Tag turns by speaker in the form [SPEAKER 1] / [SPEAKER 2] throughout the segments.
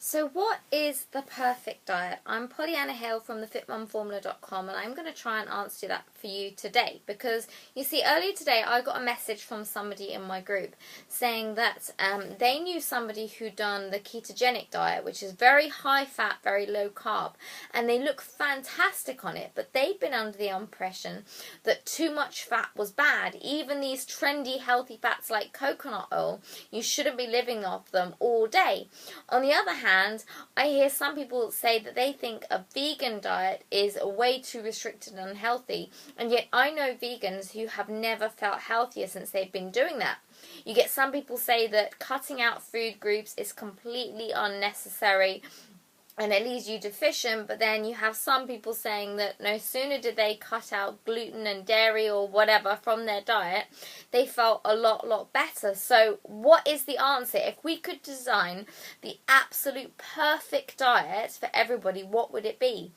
[SPEAKER 1] So what is the perfect diet? I'm Pollyanna Hale from thefitmumformula.com, and I'm going to try and answer that for you today, because you see, earlier today I got a message from somebody in my group saying that they knew somebody who'd done the ketogenic diet, which is very high fat, very low carb, and they look fantastic on it, but they'd been under the impression that too much fat was bad. Even these trendy healthy fats like coconut oil, you shouldn't be living off them all day. On the other hand, I hear some people say that they think a vegan diet is way too restricted and unhealthy, and yet I know vegans who have never felt healthier since they've been doing that. You get some people say that cutting out food groups is completely unnecessary and it leaves you deficient, but then you have some people saying that no sooner did they cut out gluten and dairy or whatever from their diet, they felt a lot better. So what is the answer? If we could design the absolute perfect diet for everybody, what would it be?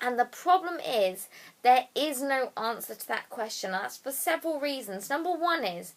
[SPEAKER 1] And the problem is, there is no answer to that question. That's for several reasons. Number one is,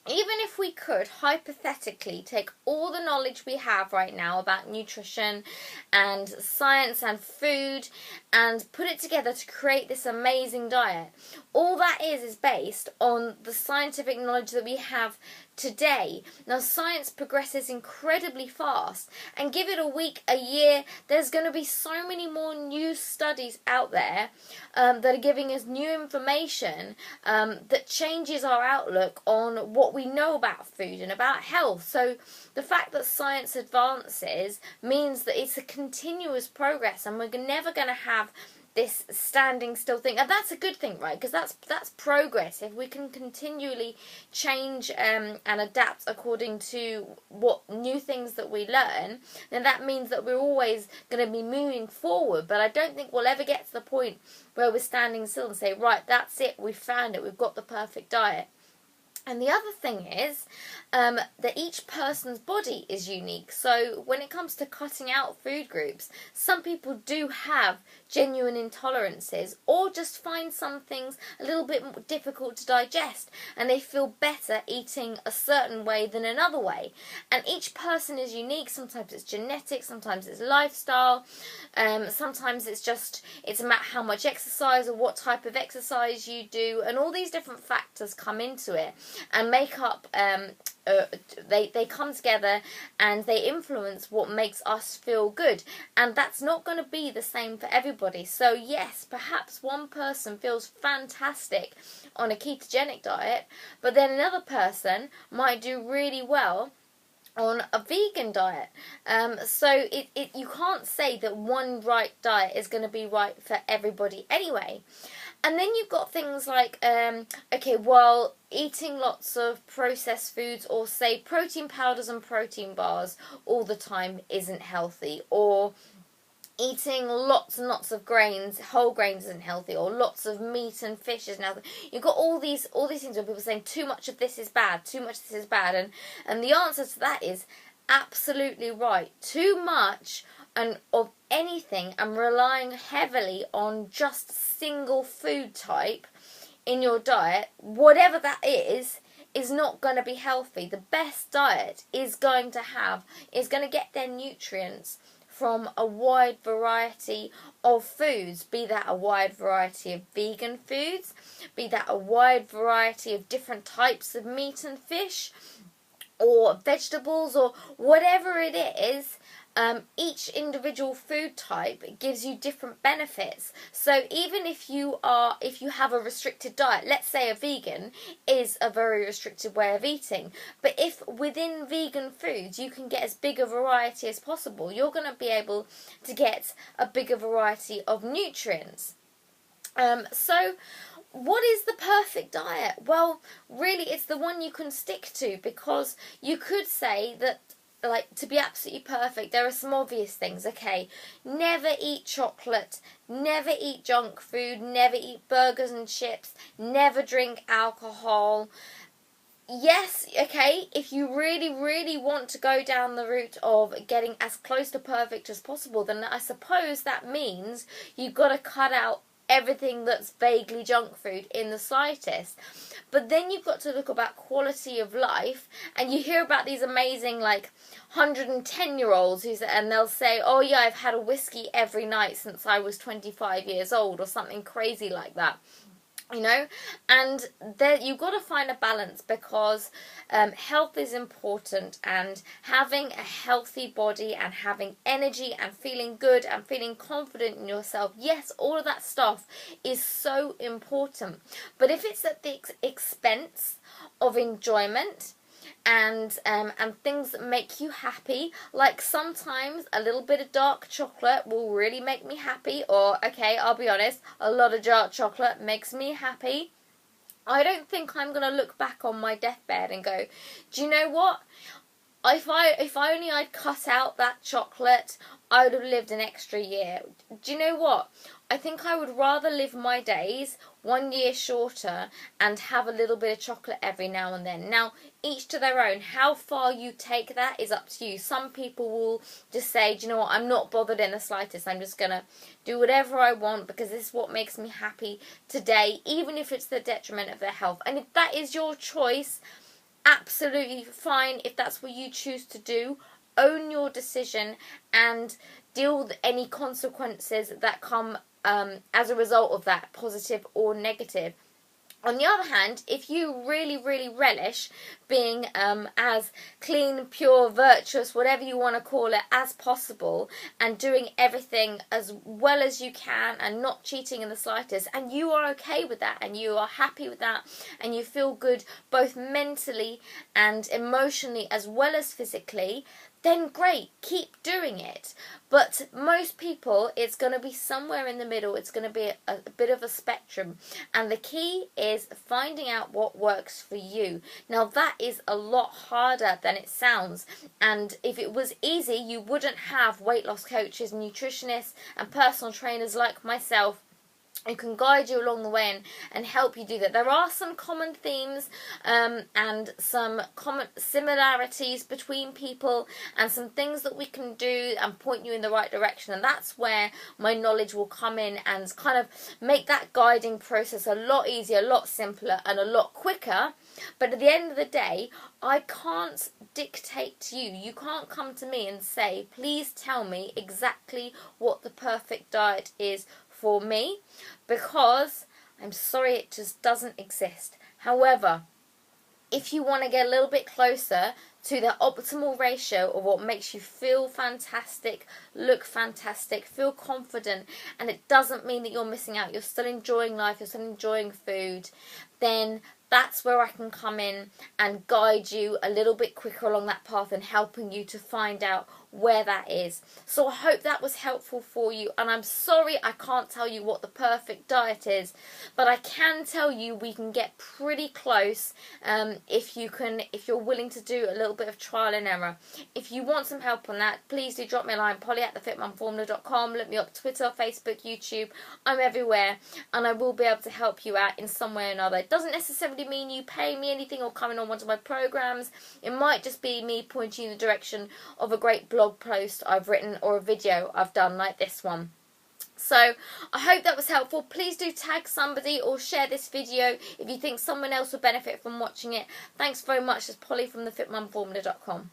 [SPEAKER 1] even if we could hypothetically take all the knowledge we have right now about nutrition and science and food and put it together to create this amazing diet, all that is based on the scientific knowledge that we have today. Now, science progresses incredibly fast, and give it a week, a year, there's going to be so many more new studies out there that are giving us new information that changes our outlook on what we know about food and about health. So the fact that science advances means that it's a continuous progress, and we're never going to have this standing still thing. And that's a good thing, right? Because that's progress. If we can continually change and adapt according to what new things that we learn, then that means that we're always going to be moving forward. But I don't think we'll ever get to the point where we're standing still and say, right, that's it, we've found it, we've got the perfect diet. And the other thing is that each person's body is unique. So when it comes to cutting out food groups, some people do have genuine intolerances, or just find some things a little bit more difficult to digest, and they feel better eating a certain way than another way. And each person is unique. Sometimes it's genetic, sometimes it's lifestyle, sometimes it's about how much exercise or what type of exercise you do, and all these different factors come into it and make up, they come together and they influence what makes us feel good. And that's not going to be the same for everybody. So yes, perhaps one person feels fantastic on a ketogenic diet, but then another person might do really well on a vegan diet. So you can't say that one right diet is going to be right for everybody anyway. And then you've got things like, okay, well, eating lots of processed foods, or say protein powders and protein bars all the time isn't healthy, or eating lots and lots of grains, whole grains isn't healthy, or lots of meat and fish isn't healthy. You've got all these things where people are saying too much of this is bad, too much of this is bad, and the answer to that is absolutely right. Too much and of anything and relying heavily on just single food type in your diet, whatever that is not going to be healthy. The best diet is going to get their nutrients from a wide variety of foods, be that a wide variety of vegan foods, be that a wide variety of different types of meat and fish, or vegetables, or whatever it is. Each individual food type gives you different benefits. So even if you have a restricted diet, let's say a vegan is a very restricted way of eating, but if within vegan foods you can get as big a variety as possible, you're going to be able to get a bigger variety of nutrients. So what is the perfect diet? Well, really it's the one you can stick to, because you could say that, like, to be absolutely perfect, there are some obvious things. Okay, never eat chocolate, never eat junk food, never eat burgers and chips, never drink alcohol. Yes, okay, if you really want to go down the route of getting as close to perfect as possible, then I suppose that means you've got to cut out everything that's vaguely junk food in the slightest. But then you've got to look about quality of life, and you hear about these amazing, like, 110-year-olds and they'll say, oh yeah, I've had a whiskey every night since I was 25 years old, or something crazy like that. You know, and there you've got to find a balance, because health is important, and having a healthy body and having energy and feeling good and feeling confident in yourself, yes, all of that stuff is so important. But if it's at the expense of enjoyment and things that make you happy, like sometimes a little bit of dark chocolate will really make me happy, or, okay, I'll be honest, a lot of dark chocolate makes me happy, I don't think I'm going to look back on my deathbed and go, do you know what? If only I'd cut out that chocolate, I would have lived an extra year. Do you know what? I think I would rather live my days 1 year shorter and have a little bit of chocolate every now and then. Now, each to their own. How far you take that is up to you. Some people will just say, do you know what, I'm not bothered in the slightest. I'm just going to do whatever I want because this is what makes me happy today, even if it's the detriment of their health. And if that is your choice, absolutely fine. If that's what you choose to do, own your decision and deal with any consequences that come as a result of that, positive or negative. On the other hand, if you really, really relish being as clean, pure, virtuous, whatever you want to call it, as possible, and doing everything as well as you can and not cheating in the slightest, and you are okay with that and you are happy with that and you feel good both mentally and emotionally as well as physically, then great, keep doing it. But most people, it's going to be somewhere in the middle. It's going to be a bit of a spectrum. And the key is finding out what works for you. Now, that is a lot harder than it sounds. And if it was easy, you wouldn't have weight loss coaches, nutritionists, and personal trainers like myself who can guide you along the way and help you do that. There are some common themes and some common similarities between people and some things that we can do and point you in the right direction, and that's where my knowledge will come in and kind of make that guiding process a lot easier, a lot simpler and a lot quicker. But at the end of the day, I can't dictate to you. You can't come to me and say, please tell me exactly what the perfect diet is for me, because I'm sorry, it just doesn't exist. However, if you want to get a little bit closer to the optimal ratio of what makes you feel fantastic, look fantastic, feel confident, and it doesn't mean that you're missing out, you're still enjoying life, you're still enjoying food, then that's where I can come in and guide you a little bit quicker along that path and helping you to find out where that is. So I hope that was helpful for you, and I'm sorry I can't tell you what the perfect diet is, but I can tell you we can get pretty close if you're willing to do a little bit of trial and error. If you want some help on that, please do drop me a line, Polly@thefitmumformula.com. Look me up Twitter, Facebook, YouTube. I'm everywhere, and I will be able to help you out in some way or another. It doesn't necessarily mean you pay me anything or coming on one of my programs. It might just be me pointing you in the direction of a great blog post I've written or a video I've done like this one. So I hope that was helpful. Please do tag somebody or share this video if you think someone else would benefit from watching it. Thanks very much. It's Polly from thefitmumformula.com.